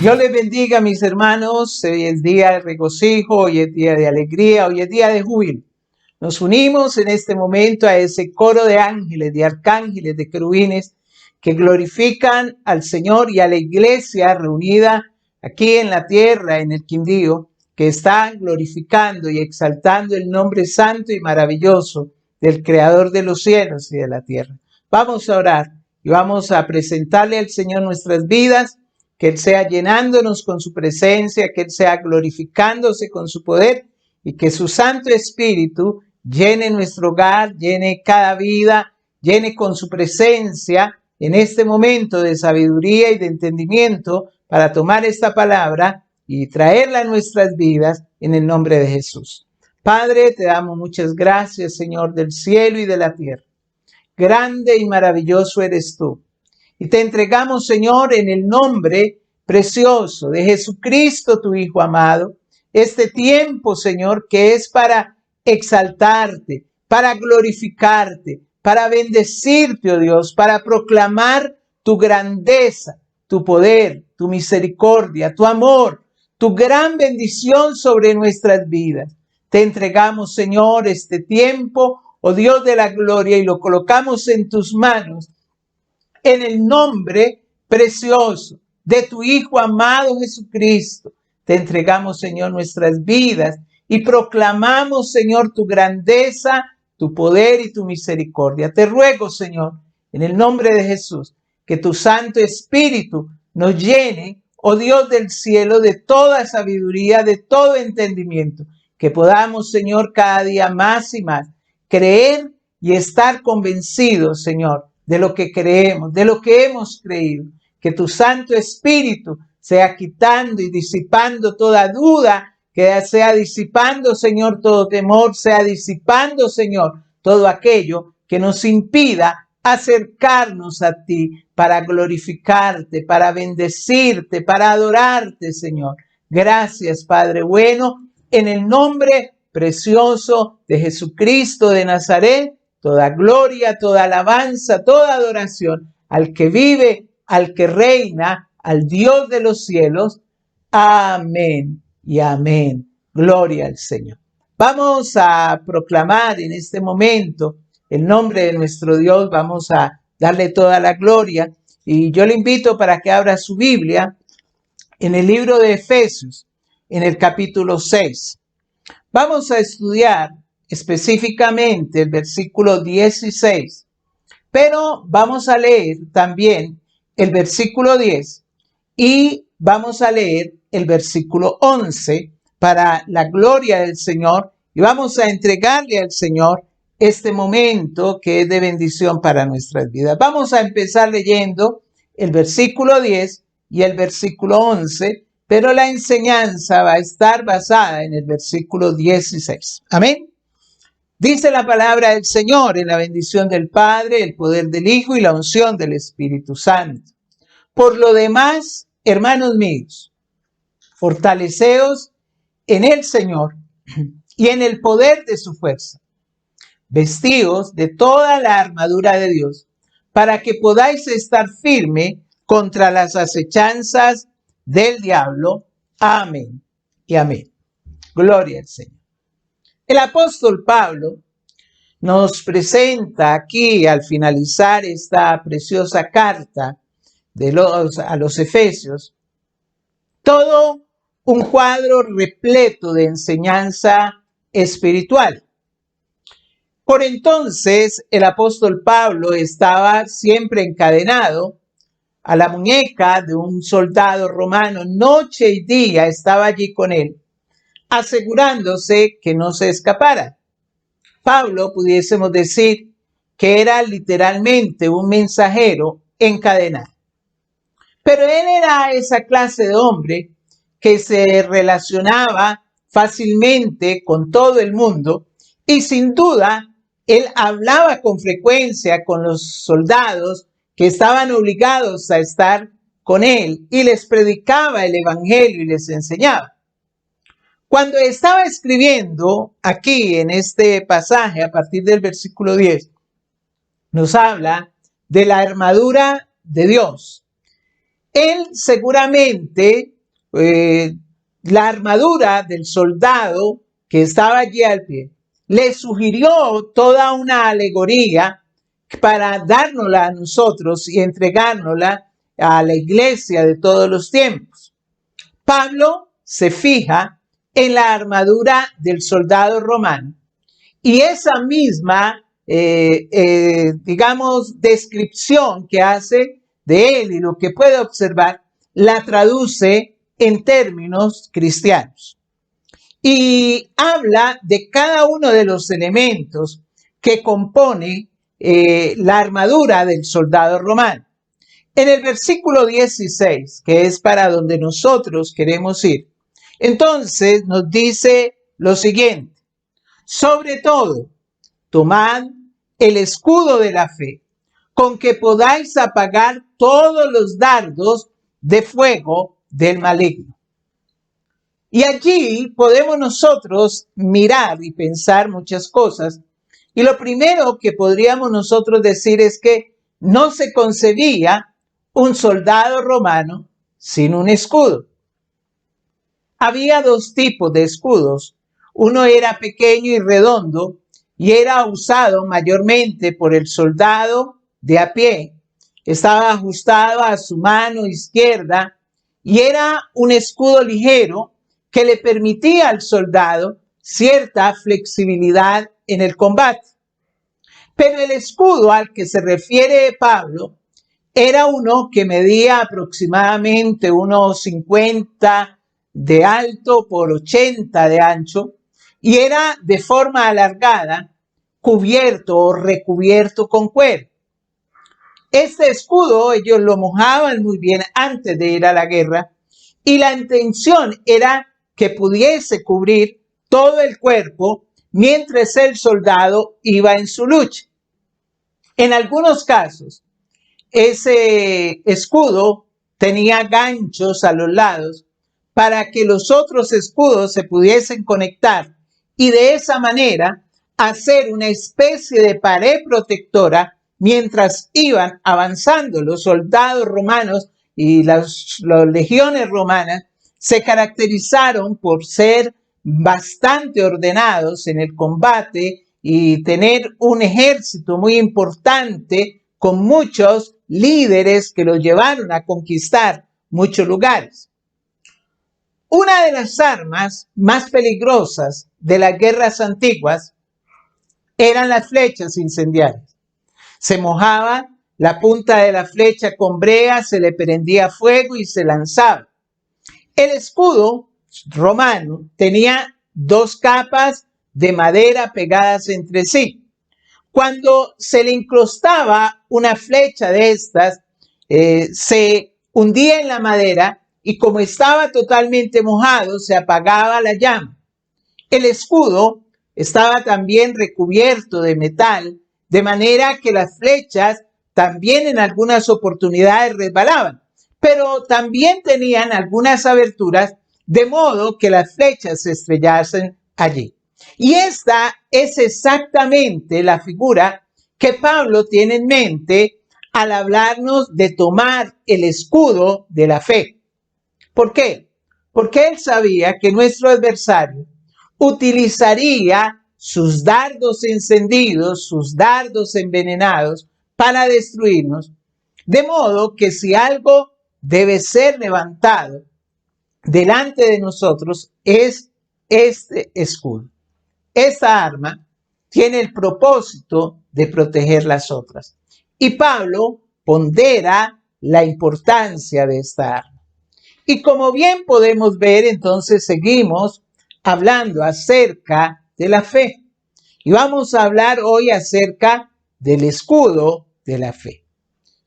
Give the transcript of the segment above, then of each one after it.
Dios les bendiga, mis hermanos. Hoy es día de regocijo, hoy es día de alegría, hoy es día de júbilo. Nos unimos en este momento a ese coro de ángeles, de arcángeles, de querubines que glorifican al Señor y a la iglesia reunida aquí en la tierra, en el Quindío, que están glorificando y exaltando el nombre santo y maravilloso del Creador de los cielos y de la tierra. Vamos a orar y vamos a presentarle al Señor nuestras vidas, que Él sea llenándonos con su presencia, que Él sea glorificándose con su poder y que su Santo Espíritu llene nuestro hogar, llene cada vida, llene con su presencia en este momento de sabiduría y de entendimiento para tomar esta palabra y traerla a nuestras vidas en el nombre de Jesús. Padre, te damos muchas gracias, Señor del cielo y de la tierra. Grande y maravilloso eres tú. Y te entregamos, Señor, en el nombre precioso de Jesucristo, tu Hijo amado, este tiempo, Señor, que es para exaltarte, para glorificarte, para bendecirte, oh Dios, para proclamar tu grandeza, tu poder, tu misericordia, tu amor, tu gran bendición sobre nuestras vidas. Te entregamos, Señor, este tiempo, oh Dios de la gloria, y lo colocamos en tus manos, en el nombre precioso de tu Hijo amado Jesucristo. Te entregamos, Señor, nuestras vidas y proclamamos, Señor, tu grandeza, tu poder y tu misericordia. Te ruego, Señor, en el nombre de Jesús, que tu Santo Espíritu nos llene, oh Dios del cielo, de toda sabiduría, de todo entendimiento, que podamos, Señor, cada día más y más creer y estar convencidos, Señor, de lo que creemos, de lo que hemos creído. Que tu Santo Espíritu sea quitando y disipando toda duda, que sea disipando, Señor, todo temor, sea disipando, Señor, todo aquello que nos impida acercarnos a ti para glorificarte, para bendecirte, para adorarte, Señor. Gracias, Padre bueno, en el nombre precioso de Jesucristo de Nazaret. Toda gloria, toda alabanza, toda adoración al que vive, al que reina, al Dios de los cielos. Amén y amén. Gloria al Señor. Vamos a proclamar en este momento el nombre de nuestro Dios. Vamos a darle toda la gloria. Y yo le invito para que abra su Biblia en el libro de Efesios, en el capítulo 6. Vamos a estudiar específicamente el versículo 16, pero vamos a leer también el versículo 10 y vamos a leer el versículo 11 para la gloria del Señor, y vamos a entregarle al Señor este momento que es de bendición para nuestras vidas. Vamos a empezar leyendo el versículo 10 y el versículo 11, pero la enseñanza va a estar basada en el versículo 16. Amén. Dice la palabra del Señor en la bendición del Padre, el poder del Hijo y la unción del Espíritu Santo. Por lo demás, hermanos míos, fortaleceos en el Señor y en el poder de su fuerza. Vestíos de toda la armadura de Dios, para que podáis estar firme contra las acechanzas del diablo. Amén y amén. Gloria al Señor. El apóstol Pablo nos presenta aquí, al finalizar esta preciosa carta a los Efesios, todo un cuadro repleto de enseñanza espiritual. Por entonces, el apóstol Pablo estaba siempre encadenado a la muñeca de un soldado romano. Noche y día estaba allí con él, asegurándose que no se escapara. Pablo, pudiésemos decir que era literalmente un mensajero encadenado. Pero él era esa clase de hombre que se relacionaba fácilmente con todo el mundo y sin duda él hablaba con frecuencia con los soldados que estaban obligados a estar con él y les predicaba el evangelio y les enseñaba. Cuando estaba escribiendo aquí en este pasaje, a partir del versículo 10, nos habla de la armadura de Dios. Él seguramente, la armadura del soldado que estaba allí al pie, le sugirió toda una alegoría para dárnosla a nosotros y entregárnosla a la iglesia de todos los tiempos. Pablo se fija en la armadura del soldado romano y esa misma, digamos, descripción que hace de él y lo que puede observar, la traduce en términos cristianos. Y habla de cada uno de los elementos que compone la armadura del soldado romano. En el versículo 16, que es para donde nosotros queremos ir, entonces nos dice lo siguiente: sobre todo, tomad el escudo de la fe, con que podáis apagar todos los dardos de fuego del maligno. Y allí podemos nosotros mirar y pensar muchas cosas. Y lo primero que podríamos nosotros decir es que no se concebía un soldado romano sin un escudo. Había dos tipos de escudos. Uno era pequeño y redondo y era usado mayormente por el soldado de a pie. Estaba ajustado a su mano izquierda y era un escudo ligero que le permitía al soldado cierta flexibilidad en el combate. Pero el escudo al que se refiere Pablo era uno que medía aproximadamente unos 50 de alto por 80 de ancho y era de forma alargada, cubierto o recubierto con cuero. Este escudo ellos lo mojaban muy bien antes de ir a la guerra y la intención era que pudiese cubrir todo el cuerpo mientras el soldado iba en su lucha. En algunos casos, ese escudo tenía ganchos a los lados para que los otros escudos se pudiesen conectar y de esa manera hacer una especie de pared protectora mientras iban avanzando. Los soldados romanos y las legiones romanas se caracterizaron por ser bastante ordenados en el combate y tener un ejército muy importante con muchos líderes que los llevaron a conquistar muchos lugares. Una de las armas más peligrosas de las guerras antiguas eran las flechas incendiarias. Se mojaba la punta de la flecha con brea, se le prendía fuego y se lanzaba. El escudo romano tenía dos capas de madera pegadas entre sí. Cuando se le incrustaba una flecha de estas, se hundía en la madera y como estaba totalmente mojado, se apagaba la llama. El escudo estaba también recubierto de metal, de manera que las flechas también en algunas oportunidades resbalaban, pero también tenían algunas aberturas, de modo que las flechas se estrellasen allí. Y esta es exactamente la figura que Pablo tiene en mente al hablarnos de tomar el escudo de la fe. ¿Por qué? Porque él sabía que nuestro adversario utilizaría sus dardos encendidos, sus dardos envenenados para destruirnos, de modo que si algo debe ser levantado delante de nosotros es este escudo. Esta arma tiene el propósito de proteger las otras. Y Pablo pondera la importancia de esta arma. Y como bien podemos ver, entonces seguimos hablando acerca de la fe. Y vamos a hablar hoy acerca del escudo de la fe.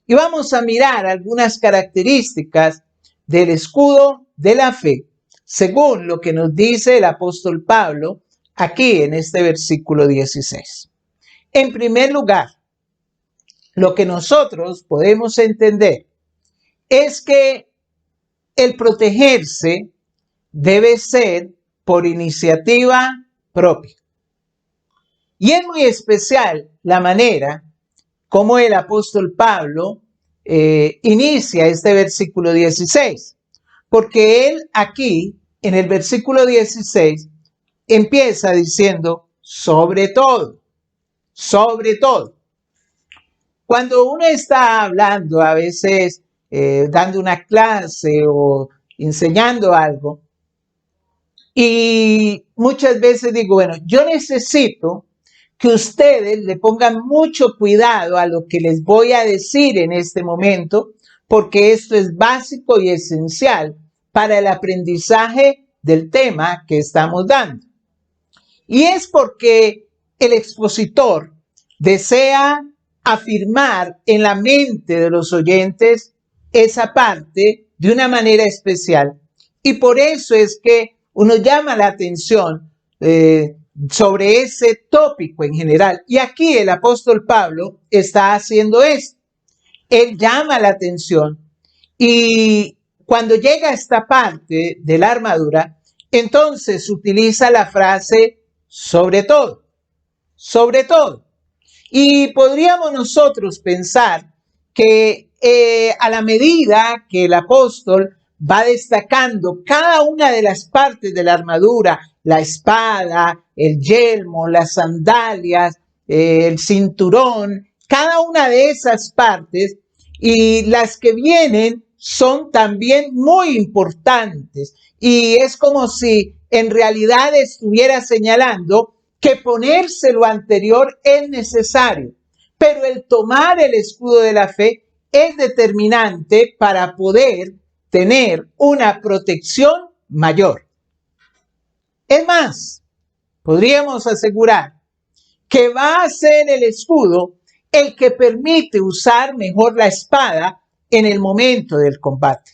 Y vamos a mirar algunas características del escudo de la fe, según lo que nos dice el apóstol Pablo aquí en este versículo 16. En primer lugar, lo que nosotros podemos entender es que el protegerse debe ser por iniciativa propia. Y es muy especial la manera como el apóstol Pablo inicia este versículo 16, porque él aquí, en el versículo 16, empieza diciendo, sobre todo, sobre todo. Cuando uno está hablando, a veces dando una clase o enseñando algo, y muchas veces digo, bueno, yo necesito que ustedes le pongan mucho cuidado a lo que les voy a decir en este momento, porque esto es básico y esencial para el aprendizaje del tema que estamos dando. Y es porque el expositor desea afirmar en la mente de los oyentes esa parte de una manera especial. Y por eso es que uno llama la atención sobre ese tópico en general. Y aquí el apóstol Pablo está haciendo esto. Él llama la atención y cuando llega a esta parte de la armadura, entonces utiliza la frase sobre todo, sobre todo. Y podríamos nosotros pensar que a la medida que el apóstol va destacando cada una de las partes de la armadura, la espada, el yelmo, las sandalias, el cinturón, cada una de esas partes y las que vienen son también muy importantes. Y es como si en realidad estuviera señalando que ponerse lo anterior es necesario, pero el tomar el escudo de la fe es determinante para poder tener una protección mayor. Es más, podríamos asegurar que va a ser el escudo el que permite usar mejor la espada en el momento del combate.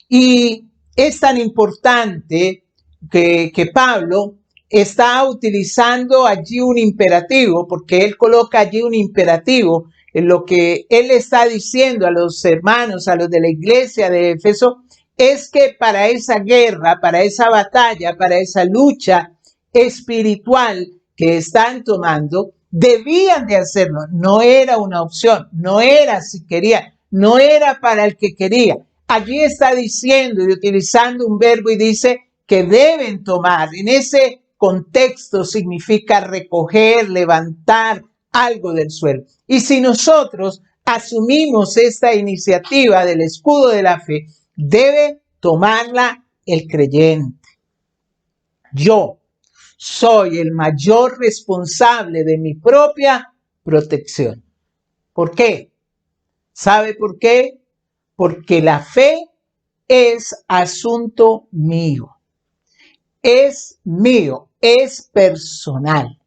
Y es tan importante que Pablo está utilizando allí un imperativo, porque él coloca allí un imperativo en lo que él está diciendo a los hermanos, a los de la iglesia de Éfeso, es que para esa guerra, para esa batalla, para esa lucha espiritual que están tomando, debían de hacerlo. No era una opción, no era si quería, no era para el que quería. Allí está diciendo y utilizando un verbo y dice que deben tomar. En ese contexto significa recoger, levantar algo del suelo. Y si nosotros asumimos esta iniciativa del escudo de la fe, debe tomarla el creyente. Yo soy el mayor responsable de mi propia protección. ¿Por qué? ¿Sabe por qué? Porque la fe es asunto mío. Es mío, es personal.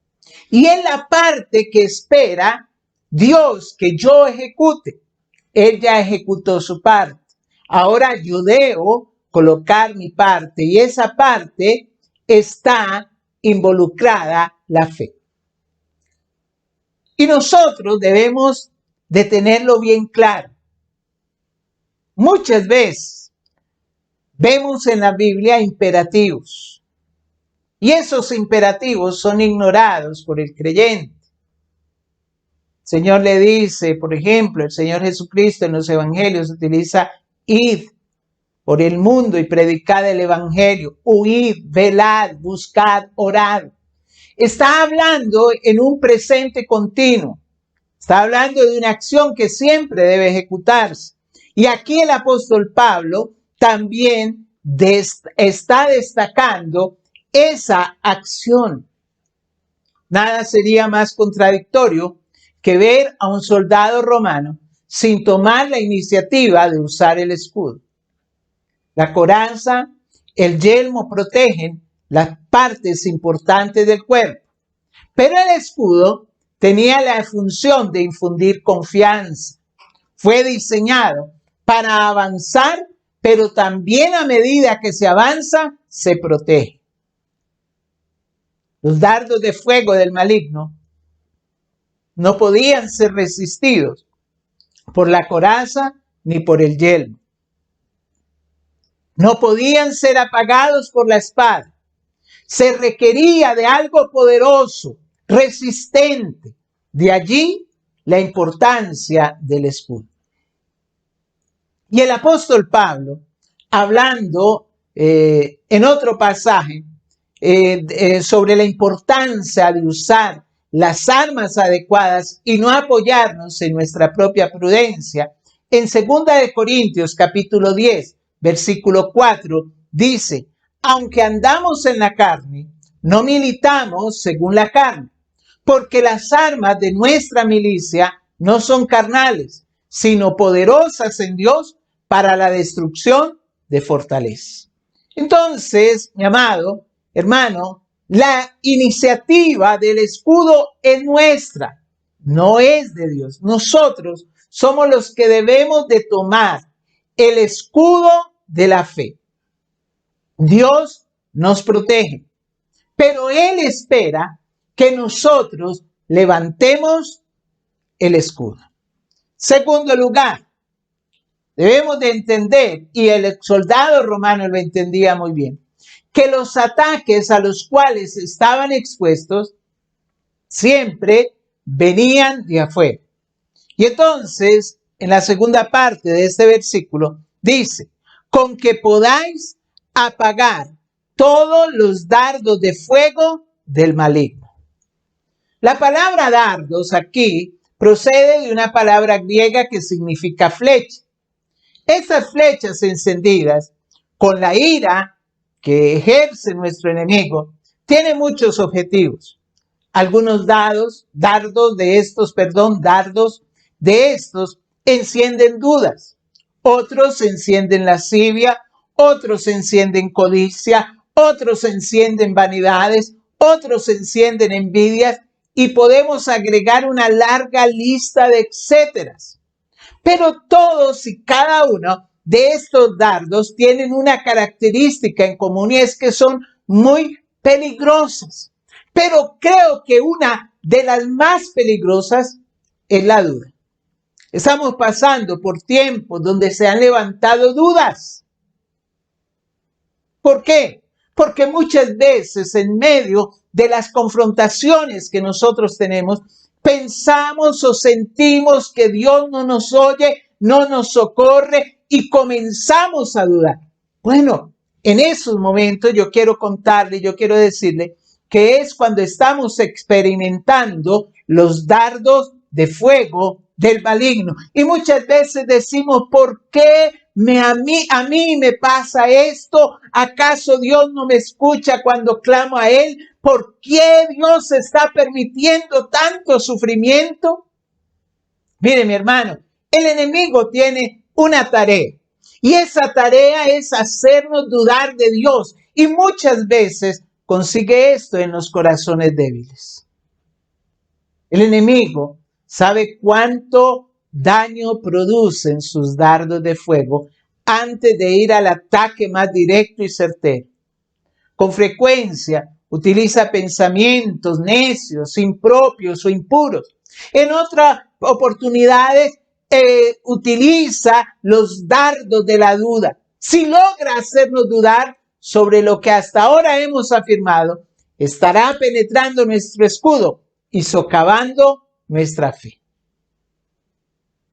Y es la parte que espera Dios que yo ejecute. Él ya ejecutó su parte. Ahora yo debo colocar mi parte y esa parte está involucrada la fe. Y nosotros debemos de tenerlo bien claro. Muchas veces vemos en la Biblia imperativos y esos imperativos son ignorados por el creyente. El Señor le dice, por ejemplo, el Señor Jesucristo en los evangelios utiliza id por el mundo y predicad el evangelio, huid, velad, buscad, orad. Está hablando en un presente continuo. Está hablando de una acción que siempre debe ejecutarse. Y aquí el apóstol Pablo también está destacando esa acción. Nada sería más contradictorio que ver a un soldado romano sin tomar la iniciativa de usar el escudo. La coraza, el yelmo protegen las partes importantes del cuerpo, pero el escudo tenía la función de infundir confianza. Fue diseñado para avanzar, pero también a medida que se avanza, se protege. Los dardos de fuego del maligno no podían ser resistidos por la coraza ni por el yelmo. No podían ser apagados por la espada. Se requería de algo poderoso, resistente. De allí la importancia del escudo. Y el apóstol Pablo, hablando en otro pasaje sobre la importancia de usar las armas adecuadas y no apoyarnos en nuestra propia prudencia, en 2 de Corintios capítulo 10, versículo 4, dice: aunque andamos en la carne, no militamos según la carne, porque las armas de nuestra milicia no son carnales, sino poderosas en Dios para la destrucción de fortalezas. Entonces, mi amado hermano, la iniciativa del escudo es nuestra, no es de Dios. Nosotros somos los que debemos de tomar el escudo de la fe. Dios nos protege, pero Él espera que nosotros levantemos el escudo. Segundo lugar, debemos de entender, y el soldado romano lo entendía muy bien, que los ataques a los cuales estaban expuestos siempre venían de afuera. Y entonces, en la segunda parte de este versículo, dice: con que podáis apagar todos los dardos de fuego del maligno. La palabra dardos aquí procede de una palabra griega que significa flecha. Estas flechas encendidas con la ira que ejerce nuestro enemigo tienen muchos objetivos. Algunos dardos de estos encienden dudas, otros encienden lascivia, otros encienden codicia, otros encienden vanidades, otros encienden envidias, y podemos agregar una larga lista de etcéteras. Pero todos y cada uno de estos dardos tienen una característica en común, y es que son muy peligrosas. Pero creo que una de las más peligrosas es la duda. Estamos pasando por tiempos donde se han levantado dudas. ¿Por qué? Porque muchas veces en medio de las confrontaciones que nosotros tenemos, pensamos o sentimos que Dios no nos oye, no nos socorre, y comenzamos a dudar. Bueno, en esos momentos yo quiero decirle que es cuando estamos experimentando los dardos de fuego del maligno. Y muchas veces decimos: ¿por qué a mí me pasa esto? ¿Acaso Dios no me escucha cuando clamo a Él? ¿Por qué Dios está permitiendo tanto sufrimiento? Mire, mi hermano, el enemigo tiene una tarea, y esa tarea es hacernos dudar de Dios, y muchas veces consigue esto en los corazones débiles. El enemigo sabe cuánto daño producen sus dardos de fuego antes de ir al ataque más directo y certero. Con frecuencia utiliza pensamientos necios, impropios o impuros. En otras oportunidades utiliza los dardos de la duda. Si logra hacernos dudar sobre lo que hasta ahora hemos afirmado, estará penetrando nuestro escudo y socavando nuestra fe.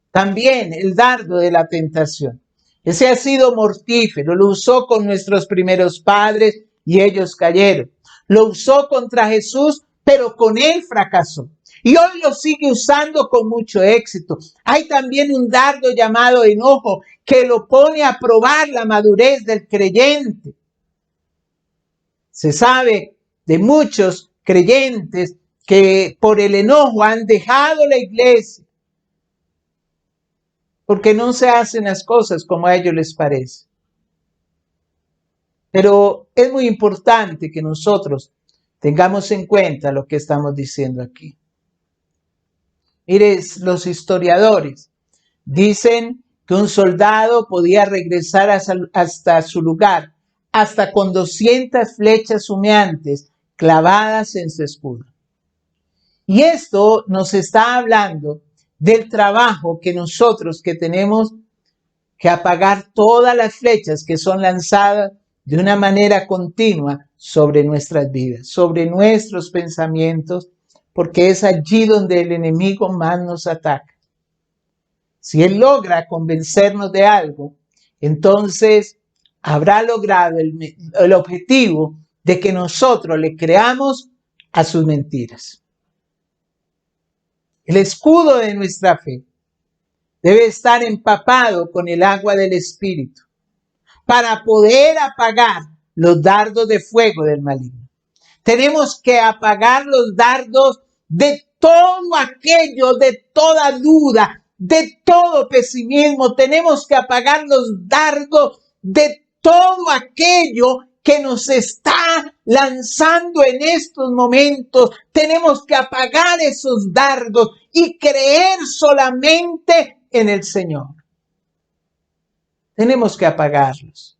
También el dardo de la tentación. Ese ha sido mortífero. Lo usó con nuestros primeros padres y ellos cayeron. Lo usó contra Jesús, pero con él fracasó. Y hoy lo sigue usando con mucho éxito. Hay también un dardo llamado enojo, que lo pone a probar la madurez del creyente. Se sabe de muchos creyentes que por el enojo han dejado la iglesia, porque no se hacen las cosas como a ellos les parece. Pero es muy importante que nosotros tengamos en cuenta lo que estamos diciendo aquí. Mire, los historiadores dicen que un soldado podía regresar hasta su lugar hasta con 200 flechas humeantes clavadas en su escudo. Y esto nos está hablando del trabajo que nosotros que tenemos que apagar todas las flechas que son lanzadas de una manera continua sobre nuestras vidas, sobre nuestros pensamientos, porque es allí donde el enemigo más nos ataca. si Él logra convencernos de algo, entonces habrá logrado el objetivo de que nosotros le creamos a sus mentiras. El escudo de nuestra fe debe estar empapado con el agua del Espíritu para poder apagar los dardos de fuego del maligno. Tenemos que apagar los dardos de todo aquello, de toda duda, de todo pesimismo. Tenemos que apagar los dardos de todo aquello que nos está lanzando en estos momentos. Tenemos que apagar esos dardos y creer solamente en el Señor. Tenemos que apagarlos.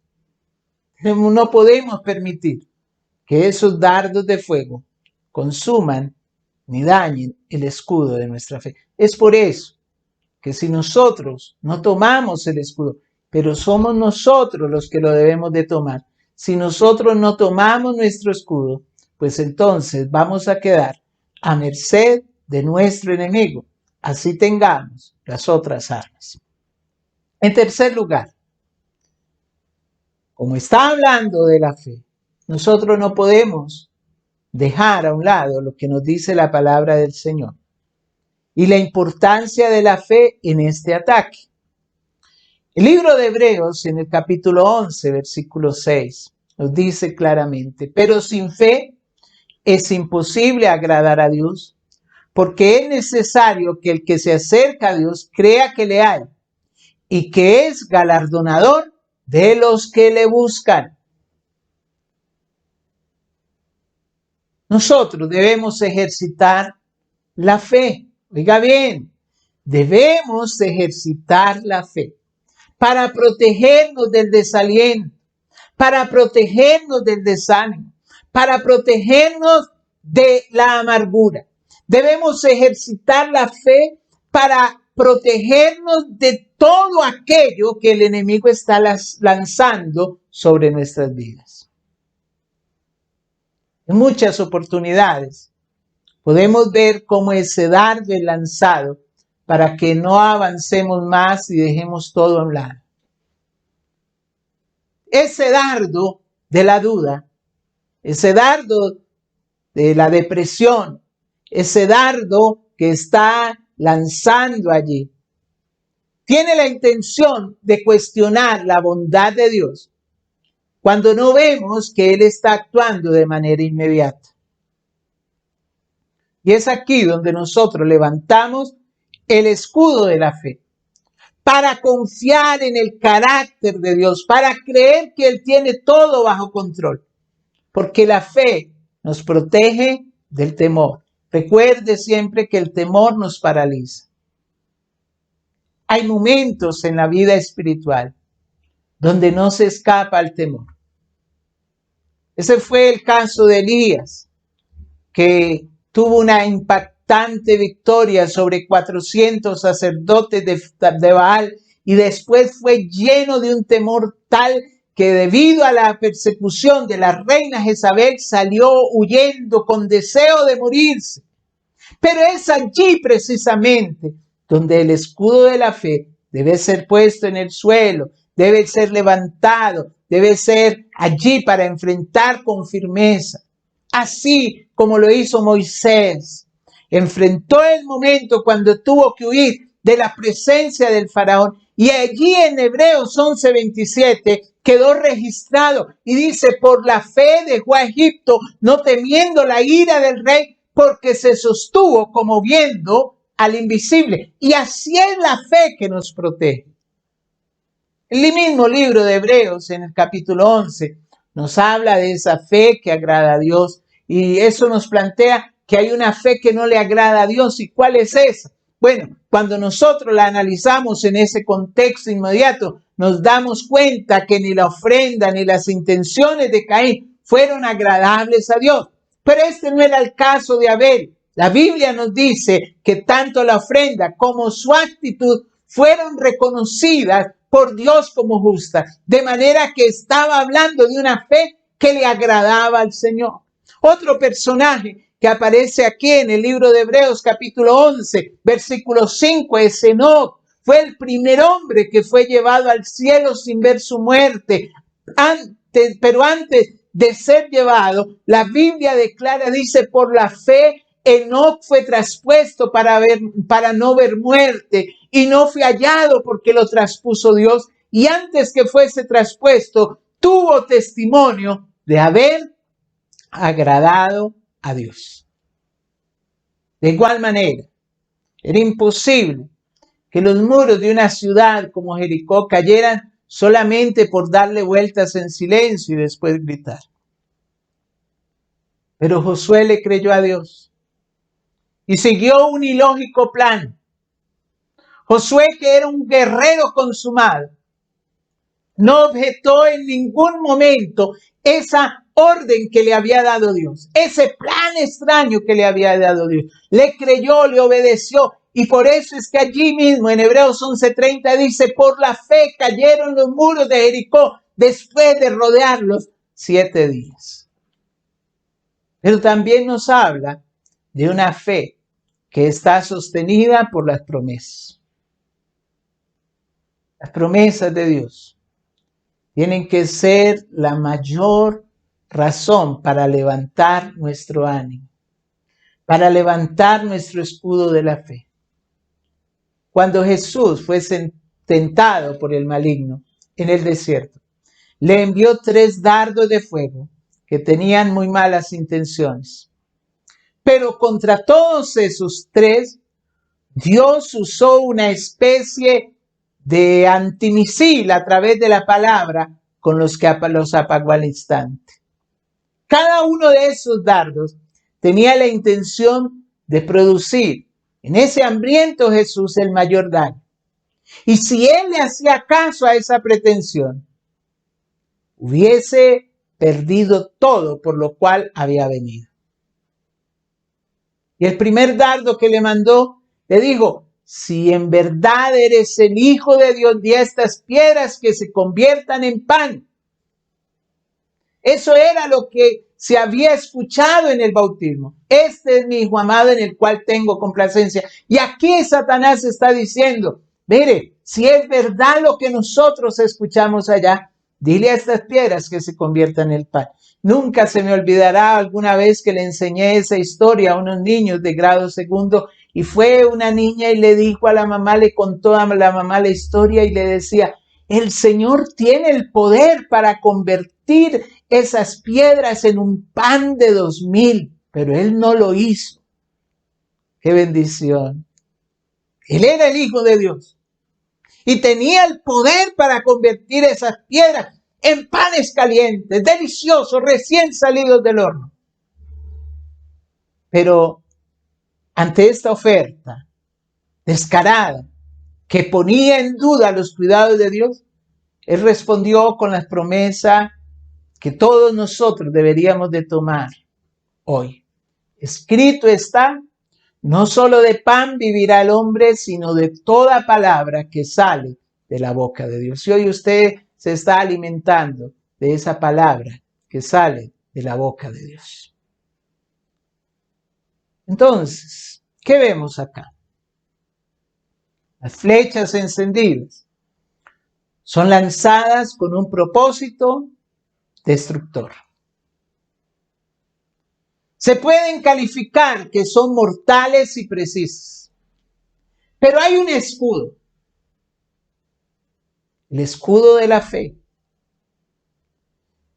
No podemos permitir que esos dardos de fuego consuman ni dañen el escudo de nuestra fe. Es por eso que si nosotros no tomamos el escudo, pero somos nosotros los que lo debemos de tomar, si nosotros no tomamos nuestro escudo, pues entonces vamos a quedar a merced de nuestro enemigo, así tengamos las otras armas. En tercer lugar, como está hablando de la fe, nosotros no podemos dejar a un lado lo que nos dice la palabra del Señor y la importancia de la fe en este ataque. El libro de Hebreos, en el capítulo 11, versículo 6, nos dice claramente: pero sin fe es imposible agradar a Dios, porque es necesario que el que se acerca a Dios crea que le hay y que es galardonador de los que le buscan. Nosotros debemos ejercitar la fe. Oiga bien, debemos ejercitar la fe para protegernos del desaliento, para protegernos del desánimo, para protegernos de la amargura. Debemos ejercitar la fe para protegernos de todo aquello que el enemigo está lanzando sobre nuestras vidas. En muchas oportunidades podemos ver cómo ese dardo es lanzado para que no avancemos más y dejemos todo a un lado. Ese dardo de la duda, ese dardo de la depresión, ese dardo que está lanzando allí, tiene la intención de cuestionar la bondad de Dios cuando no vemos que Él está actuando de manera inmediata. Y es aquí donde nosotros levantamos el escudo de la fe para confiar en el carácter de Dios, para creer que Él tiene todo bajo control, porque la fe nos protege del temor. Recuerde siempre que el temor nos paraliza. Hay momentos en la vida espiritual donde no se escapa el temor. Ese fue el caso de Elías, que tuvo una impactante victoria sobre 400 sacerdotes de Baal y después fue lleno de un temor tal que debido a la persecución de la reina Jezabel salió huyendo con deseo de morirse. Pero es allí precisamente donde el escudo de la fe debe ser puesto en el suelo, debe ser levantado, debe ser allí para enfrentar con firmeza. Así como lo hizo Moisés, enfrentó el momento cuando tuvo que huir de la presencia del faraón y allí en Hebreos 11:27 quedó registrado y dice: por la fe dejó a Egipto, no temiendo la ira del rey, porque se sostuvo como viendo al invisible. Y así es la fe que nos protege. El mismo libro de Hebreos, en el capítulo 11, nos habla de esa fe que agrada a Dios. Y eso nos plantea que hay una fe que no le agrada a Dios. ¿Y cuál es esa? Bueno, cuando nosotros la analizamos en ese contexto inmediato, nos damos cuenta que ni la ofrenda ni las intenciones de Caín fueron agradables a Dios. Pero este no era el caso de Abel. La Biblia nos dice que tanto la ofrenda como su actitud fueron reconocidas por Dios como justas, de manera que estaba hablando de una fe que le agradaba al Señor. Otro personaje que aparece aquí en el libro de Hebreos capítulo 11, versículo 5 es Enoc. fue el primer hombre que fue llevado al cielo sin ver su muerte. Pero antes de ser llevado, la Biblia declara, dice, por la fe, Enoc fue traspuesto para no ver muerte, y no fue hallado porque lo traspuso Dios. Y antes que fuese traspuesto, tuvo testimonio de haber agradado a Dios. De igual manera, era imposible que los muros de una ciudad como Jericó cayeran solamente por darle vueltas en silencio y después gritar. Pero Josué le creyó a Dios y siguió un ilógico plan. Josué, que era un guerrero consumado, no objetó en ningún momento esa orden que le había dado Dios, ese plan extraño que le había dado Dios. Le creyó, le obedeció, y por eso es que allí mismo en Hebreos 11:30 dice, por la fe cayeron los muros de Jericó después de rodearlos 7 días. Pero también nos habla de una fe que está sostenida por las promesas. Las promesas de Dios tienen que ser la mayor razón para levantar nuestro ánimo, para levantar nuestro escudo de la fe. Cuando Jesús fue tentado por el maligno en el desierto, le envió 3 dardos de fuego que tenían muy malas intenciones. Pero contra todos esos 3, Dios usó una especie de antimisil a través de la palabra con los que los apagó al instante. Cada uno de esos dardos tenía la intención de producir en ese hambriento Jesús el mayor daño. Y si él le hacía caso a esa pretensión, hubiese perdido todo por lo cual había venido. Y el primer dardo que le mandó, le dijo, si en verdad eres el Hijo de Dios, di a estas piedras que se conviertan en pan. Eso era lo que se había escuchado en el bautismo. Este es mi Hijo amado en el cual tengo complacencia. Y aquí Satanás está diciendo, mire, si es verdad lo que nosotros escuchamos allá, dile a estas piedras que se conviertan en pan. Nunca se me olvidará alguna vez que le enseñé esa historia a unos niños de grado segundo y fue una niña y le dijo a la mamá, le contó a la mamá la historia y le decía, el Señor tiene el poder para convertir esas piedras en un pan de 2000, pero Él no lo hizo. ¡Qué bendición! Él era el Hijo de Dios y tenía el poder para convertir esas piedras en panes calientes, deliciosos, recién salidos del horno. Pero ante esta oferta descarada que ponía en duda los cuidados de Dios, Él respondió con las promesas que todos nosotros deberíamos de tomar hoy. Escrito está, no solo de pan vivirá el hombre, sino de toda palabra que sale de la boca de Dios. Y hoy usted se está alimentando de esa palabra que sale de la boca de Dios. Entonces, ¿qué vemos acá? Las flechas encendidas son lanzadas con un propósito destructor. Se pueden calificar que son mortales y precisas, pero hay un escudo, el escudo de la fe.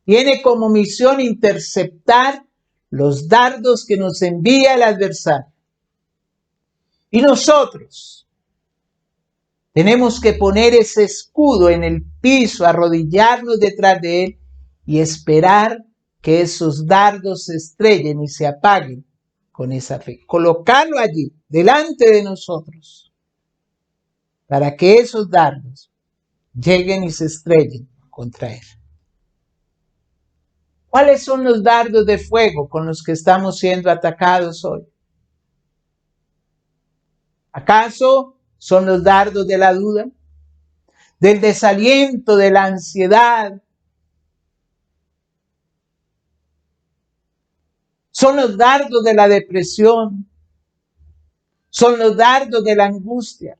Tiene como misión interceptar los dardos que nos envía el adversario. Y nosotros tenemos que poner ese escudo en el piso, arrodillarnos detrás de él y esperar que esos dardos se estrellen y se apaguen con esa fe. Colocarlo allí, delante de nosotros, para que esos dardos lleguen y se estrellen contra él. ¿Cuáles son los dardos de fuego con los que estamos siendo atacados hoy? ¿Acaso son los dardos de la duda, del desaliento, de la ansiedad? ¿Son los dardos de la depresión? ¿Son los dardos de la angustia?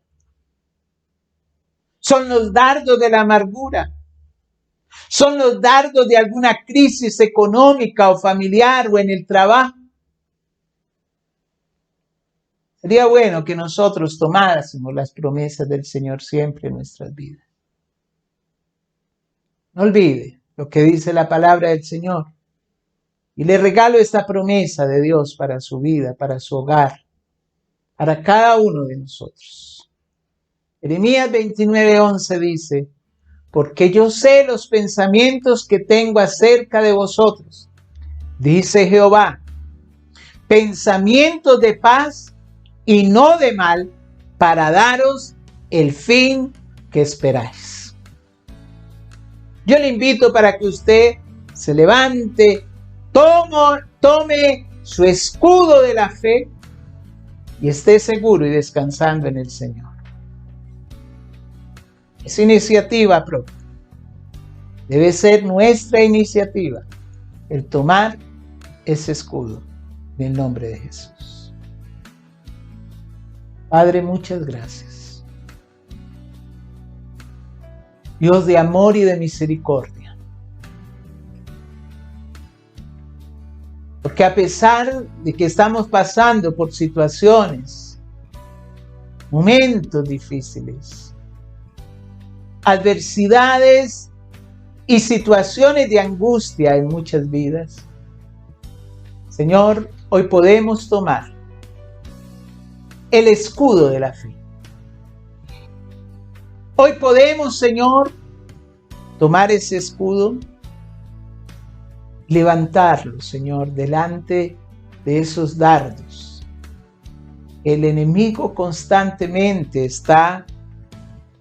Son los dardos de la amargura. Son los dardos de alguna crisis económica o familiar o en el trabajo. Sería bueno que nosotros tomásemos las promesas del Señor siempre en nuestras vidas. No olvide lo que dice la palabra del Señor. Y le regalo esta promesa de Dios para su vida, para su hogar, para cada uno de nosotros. Jeremías 29:11 dice: porque yo sé los pensamientos que tengo acerca de vosotros, dice Jehová, pensamientos de paz y no de mal, para daros el fin que esperáis. Yo le invito para que usted se levante, tome su escudo de la fe y esté seguro y descansando en el Señor. Es iniciativa propia. Debe ser nuestra iniciativa el tomar ese escudo en el nombre de Jesús. Padre, muchas gracias. Dios de amor y de misericordia. Porque a pesar de que estamos pasando por situaciones, momentos difíciles, adversidades y situaciones de angustia en muchas vidas, Señor, hoy podemos tomar el escudo de la fe. Hoy podemos, Señor, tomar ese escudo, levantarlo, Señor, delante de esos dardos. El enemigo constantemente está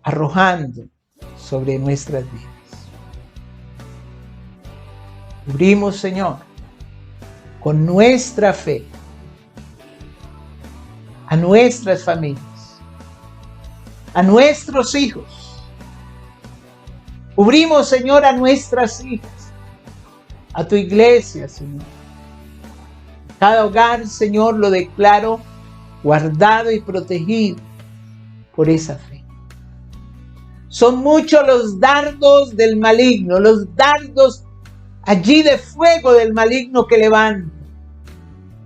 arrojando sobre nuestras vidas. Cubrimos, Señor, con nuestra fe a nuestras familias, a nuestros hijos. Cubrimos, Señor, a nuestras hijas, a tu iglesia, Señor. Cada hogar, Señor, lo declaro guardado y protegido por esa fe. Son muchos los dardos del maligno, los dardos allí de fuego del maligno que levanta.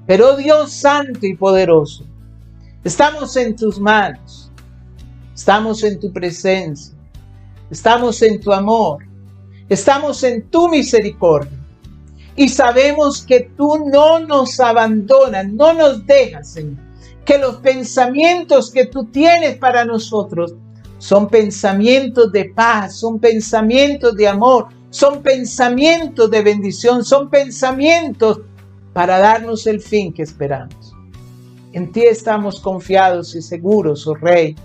Pero Dios santo y poderoso, estamos en tus manos, estamos en tu presencia, estamos en tu amor, estamos en tu misericordia. Y sabemos que tú no nos abandonas, no nos dejas, Señor. Que los pensamientos que tú tienes para nosotros son pensamientos de paz, son pensamientos de amor, son pensamientos de bendición, son pensamientos para darnos el fin que esperamos. En ti estamos confiados y seguros, oh Rey,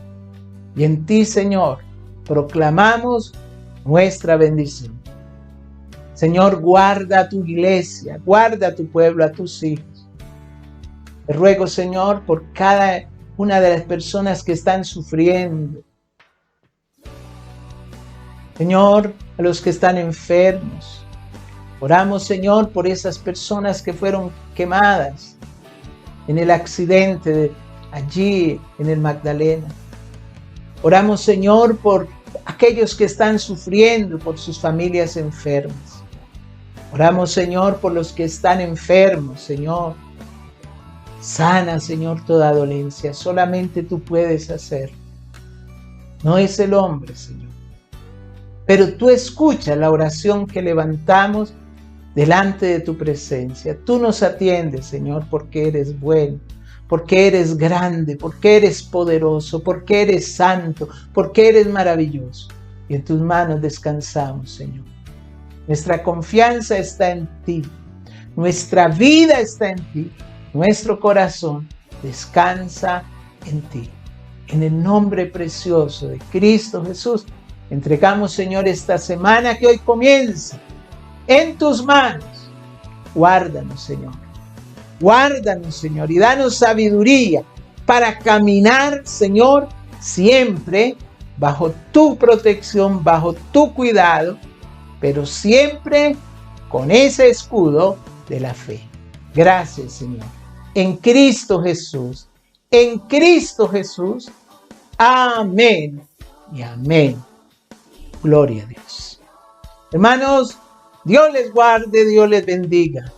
y en ti, Señor, proclamamos nuestra bendición. Señor, guarda a tu iglesia, guarda a tu pueblo, a tus hijos. Te ruego, Señor, por cada una de las personas que están sufriendo. Señor, a los que están enfermos. Oramos, Señor, por esas personas que fueron quemadas en el accidente allí en el Magdalena. Oramos, Señor, por aquellos que están sufriendo, por sus familias enfermas. Oramos, Señor, por los que están enfermos, Señor. Sana, Señor, toda dolencia. Solamente tú puedes hacer. No es el hombre, Señor. Pero tú escuchas la oración que levantamos delante de tu presencia. Tú nos atiendes, Señor, porque eres bueno, porque eres grande, porque eres poderoso, porque eres santo, porque eres maravilloso. Y en tus manos descansamos, Señor. Nuestra confianza está en ti. Nuestra vida está en ti. Nuestro corazón descansa en ti. En el nombre precioso de Cristo Jesús, entregamos, Señor, esta semana que hoy comienza en tus manos. Guárdanos, Señor. Guárdanos, Señor, y danos sabiduría para caminar, Señor, siempre bajo tu protección, bajo tu cuidado, pero siempre con ese escudo de la fe. Gracias, Señor. En Cristo Jesús. En Cristo Jesús. Amén. y amén. Gloria a Dios. Hermanos, Dios les guarde, Dios les bendiga.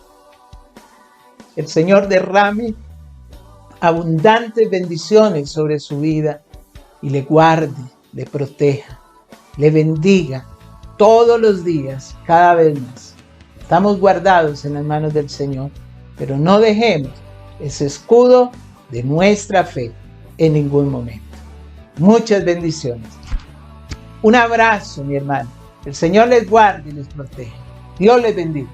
El Señor derrame abundantes bendiciones sobre su vida y le guarde, le proteja, le bendiga todos los días, cada vez más. Estamos guardados en las manos del Señor, pero no dejemos ese escudo de nuestra fe en ningún momento. Muchas bendiciones. Un abrazo, mi hermano. El Señor les guarde y les proteja. Dios les bendiga.